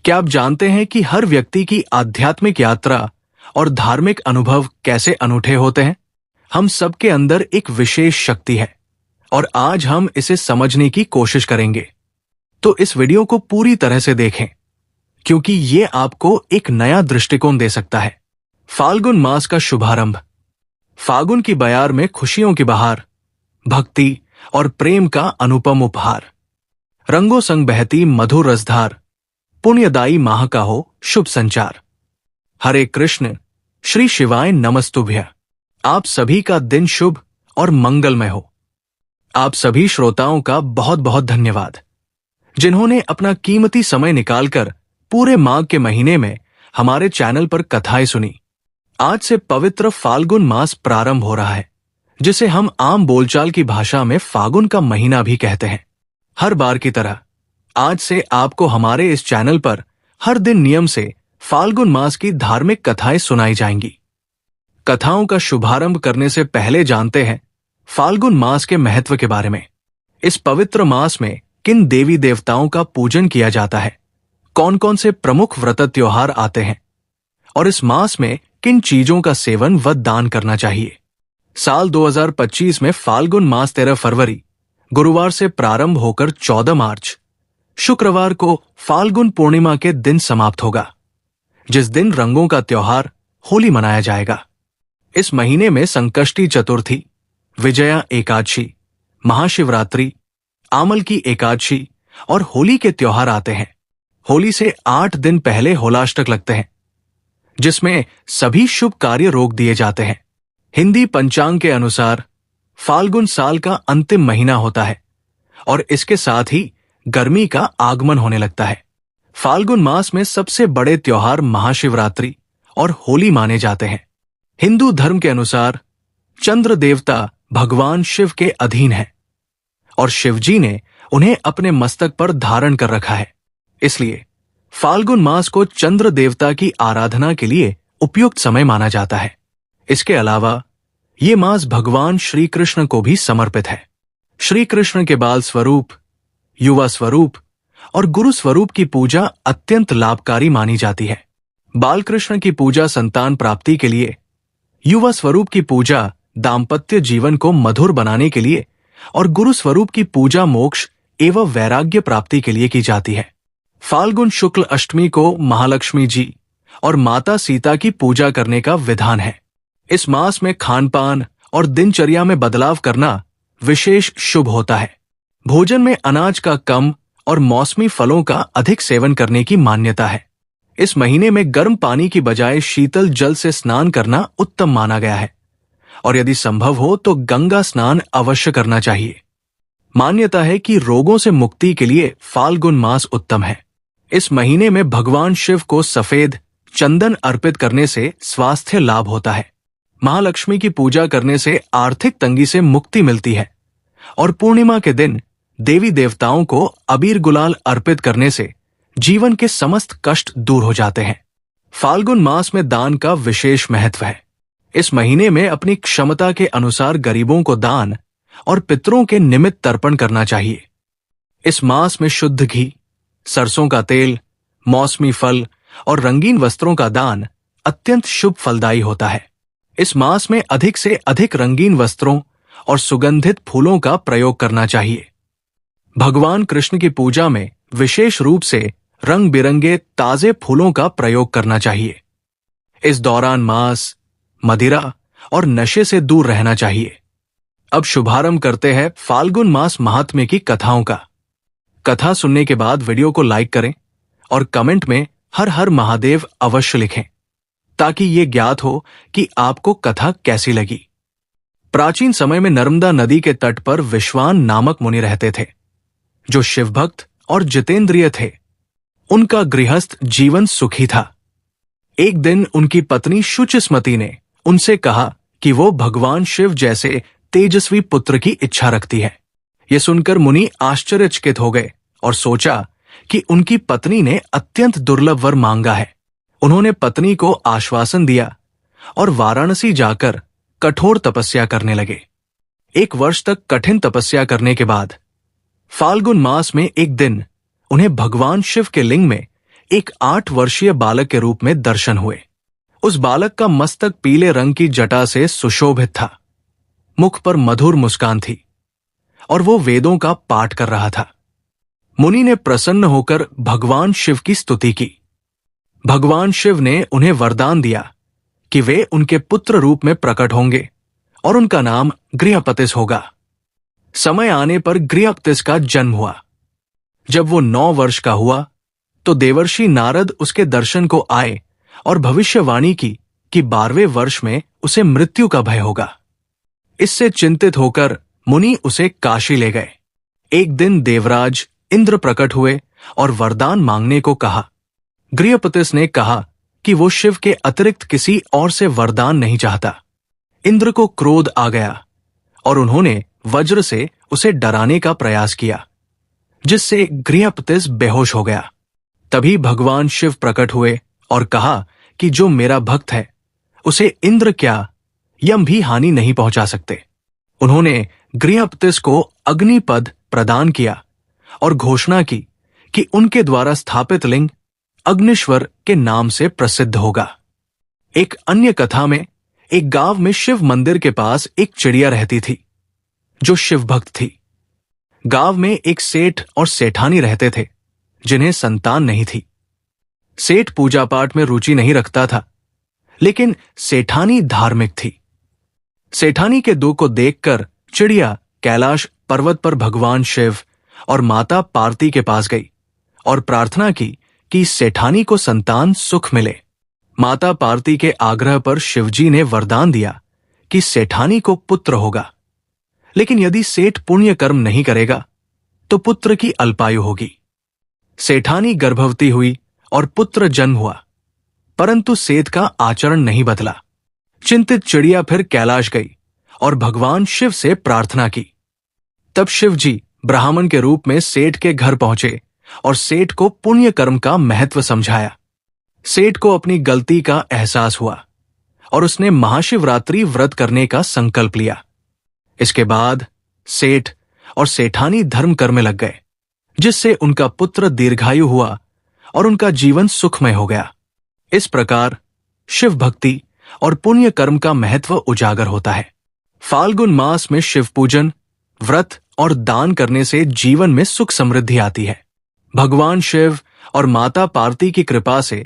क्या आप जानते हैं कि हर व्यक्ति की आध्यात्मिक यात्रा और धार्मिक अनुभव कैसे अनूठे होते हैं? हम सबके अंदर एक विशेष शक्ति है और आज हम इसे समझने की कोशिश करेंगे। तो इस वीडियो को पूरी तरह से देखें क्योंकि ये आपको एक नया दृष्टिकोण दे सकता है। फाल्गुन मास का शुभारंभ। फागुन की बयार में खुशियों की बहार, भक्ति और प्रेम का अनुपम उपहार। रंगों संग बहती मधुर रसधार, पुण्यदायी माह का हो शुभ संचार। हरे कृष्ण, श्री शिवाय नमस्तुभ्य। आप सभी का दिन शुभ और मंगलमय हो। आप सभी श्रोताओं का बहुत बहुत धन्यवाद जिन्होंने अपना कीमती समय निकालकर पूरे माघ के महीने में हमारे चैनल पर कथाएं सुनी। आज से पवित्र फाल्गुन मास प्रारंभ हो रहा है, जिसे हम आम बोलचाल की भाषा में फागुन का महीना भी कहते हैं। हर बार की तरह आज से आपको हमारे इस चैनल पर हर दिन नियम से फाल्गुन मास की धार्मिक कथाएं सुनाई जाएंगी। कथाओं का शुभारंभ करने से पहले जानते हैं फाल्गुन मास के महत्व के बारे में। इस पवित्र मास में किन देवी देवताओं का पूजन किया जाता है, कौन कौन से प्रमुख व्रत त्योहार आते हैं और इस मास में किन चीजों का सेवन व दान करना चाहिए। साल 2025 में फाल्गुन मास 13 फरवरी गुरुवार से प्रारंभ होकर 14 मार्च शुक्रवार को फाल्गुन पूर्णिमा के दिन समाप्त होगा, जिस दिन रंगों का त्योहार होली मनाया जाएगा। इस महीने में संकष्टी चतुर्थी, विजया एकादशी, महाशिवरात्रि, आमल की एकादशी और होली के त्योहार आते हैं। होली से 8 दिन पहले होलाष्टक लगते हैं, जिसमें सभी शुभ कार्य रोक दिए जाते हैं। हिंदी पंचांग के अनुसार फाल्गुन साल का अंतिम महीना होता है और इसके साथ ही गर्मी का आगमन होने लगता है। फाल्गुन मास में सबसे बड़े त्योहार महाशिवरात्रि और होली माने जाते हैं। हिंदू धर्म के अनुसार चंद्र देवता भगवान शिव के अधीन है और शिवजी ने उन्हें अपने मस्तक पर धारण कर रखा है, इसलिए फाल्गुन मास को चंद्र देवता की आराधना के लिए उपयुक्त समय माना जाता है। इसके अलावा ये मास भगवान श्री कृष्ण को भी समर्पित है। श्री कृष्ण के बाल स्वरूप, युवा स्वरूप और गुरु स्वरूप की पूजा अत्यंत लाभकारी मानी जाती है। बाल कृष्ण की पूजा संतान प्राप्ति के लिए, युवा स्वरूप की पूजा दाम्पत्य जीवन को मधुर बनाने के लिए और गुरु स्वरूप की पूजा मोक्ष एवं वैराग्य प्राप्ति के लिए की जाती है। फाल्गुन शुक्ल अष्टमी को महालक्ष्मी जी और माता सीता की पूजा करने का विधान है। इस मास में खान पान और दिनचर्या में बदलाव करना विशेष शुभ होता है। भोजन में अनाज का कम और मौसमी फलों का अधिक सेवन करने की मान्यता है। इस महीने में गर्म पानी की बजाय शीतल जल से स्नान करना उत्तम माना गया है और यदि संभव हो तो गंगा स्नान अवश्य करना चाहिए। मान्यता है कि रोगों से मुक्ति के लिए फाल्गुन मास उत्तम है। इस महीने में भगवान शिव को सफेद चंदन अर्पित करने से स्वास्थ्य लाभ होता है। महालक्ष्मी की पूजा करने से आर्थिक तंगी से मुक्ति मिलती है और पूर्णिमा के दिन देवी देवताओं को अबीर गुलाल अर्पित करने से जीवन के समस्त कष्ट दूर हो जाते हैं। फाल्गुन मास में दान का विशेष महत्व है। इस महीने में अपनी क्षमता के अनुसार गरीबों को दान और पितरों के निमित्त तर्पण करना चाहिए। इस मास में शुद्ध घी, सरसों का तेल, मौसमी फल और रंगीन वस्त्रों का दान अत्यंत शुभ फलदायी होता है। इस मास में अधिक से अधिक रंगीन वस्त्रों और सुगंधित फूलों का प्रयोग करना चाहिए। भगवान कृष्ण की पूजा में विशेष रूप से रंग बिरंगे ताजे फूलों का प्रयोग करना चाहिए। इस दौरान मांस, मदिरा और नशे से दूर रहना चाहिए। अब शुभारंभ करते हैं फाल्गुन मास महात्म्य की कथाओं का। कथा सुनने के बाद वीडियो को लाइक करें और कमेंट में हर हर महादेव अवश्य लिखें ताकि ये ज्ञात हो कि आपको कथा कैसी लगी। प्राचीन समय में नर्मदा नदी के तट पर विश्वान नामक मुनि रहते थे, जो शिवभक्त और जितेंद्रिय थे। उनका गृहस्थ जीवन सुखी था। एक दिन उनकी पत्नी शुचिस्मति ने उनसे कहा कि वो भगवान शिव जैसे तेजस्वी पुत्र की इच्छा रखती है। ये सुनकर मुनि आश्चर्यचकित हो गए और सोचा कि उनकी पत्नी ने अत्यंत दुर्लभ वर मांगा है। उन्होंने पत्नी को आश्वासन दिया और वाराणसी जाकर कठोर तपस्या करने लगे। 1 वर्ष तक कठिन तपस्या करने के बाद फाल्गुन मास में एक दिन उन्हें भगवान शिव के लिंग में एक 8 वर्षीय बालक के रूप में दर्शन हुए। उस बालक का मस्तक पीले रंग की जटा से सुशोभित था, मुख पर मधुर मुस्कान थी और वो वेदों का पाठ कर रहा था। मुनि ने प्रसन्न होकर भगवान शिव की स्तुति की। भगवान शिव ने उन्हें वरदान दिया कि वे उनके पुत्र रूप में प्रकट होंगे और उनका नाम गृहपतिस होगा। समय आने पर गृहपतिस का जन्म हुआ। जब वो 9 वर्ष का हुआ तो देवर्षि नारद उसके दर्शन को आए और भविष्यवाणी की कि 12वें वर्ष में उसे मृत्यु का भय होगा। इससे चिंतित होकर मुनि उसे काशी ले गए। एक दिन देवराज इंद्र प्रकट हुए और वरदान मांगने को कहा। गृहपतिस ने कहा कि वो शिव के अतिरिक्त किसी और से वरदान नहीं चाहता। इंद्र को क्रोध आ गया और उन्होंने वज्र से उसे डराने का प्रयास किया, जिससे गृहपतिस बेहोश हो गया। तभी भगवान शिव प्रकट हुए और कहा कि जो मेरा भक्त है उसे इंद्र क्या यम भी हानि नहीं पहुंचा सकते। उन्होंने गृहपतिस को अग्निपद प्रदान किया और घोषणा की कि उनके द्वारा स्थापित लिंग अग्निश्वर के नाम से प्रसिद्ध होगा। एक अन्य कथा में एक गांव में शिव मंदिर के पास एक चिड़िया रहती थी जो शिव भक्त थी। गांव में एक सेठ और सेठानी रहते थे जिन्हें संतान नहीं थी। सेठ पूजा पाठ में रुचि नहीं रखता था, लेकिन सेठानी धार्मिक थी। सेठानी के दुख को देखकर चिड़िया कैलाश पर्वत पर भगवान शिव और माता पार्वती के पास गई और प्रार्थना की कि सेठानी को संतान सुख मिले। माता पार्वती के आग्रह पर शिवजी ने वरदान दिया कि सेठानी को पुत्र होगा, लेकिन यदि सेठ पुण्य कर्म नहीं करेगा तो पुत्र की अल्पायु होगी। सेठानी गर्भवती हुई और पुत्र जन्म हुआ, परंतु सेठ का आचरण नहीं बदला। चिंतित चिड़िया फिर कैलाश गई और भगवान शिव से प्रार्थना की। तब शिवजी ब्राह्मण के रूप में सेठ के घर पहुंचे और सेठ को पुण्य कर्म का महत्व समझाया। सेठ को अपनी गलती का एहसास हुआ और उसने महाशिवरात्रि व्रत करने का संकल्प लिया। इसके बाद सेठ और सेठानी धर्म कर्म लग गए, जिससे उनका पुत्र दीर्घायु हुआ और उनका जीवन सुखमय हो गया। इस प्रकार शिव भक्ति और पुण्य कर्म का महत्व उजागर होता है। फाल्गुन मास में शिव पूजन, व्रत और दान करने से जीवन में सुख समृद्धि आती है। भगवान शिव और माता पार्वती की कृपा से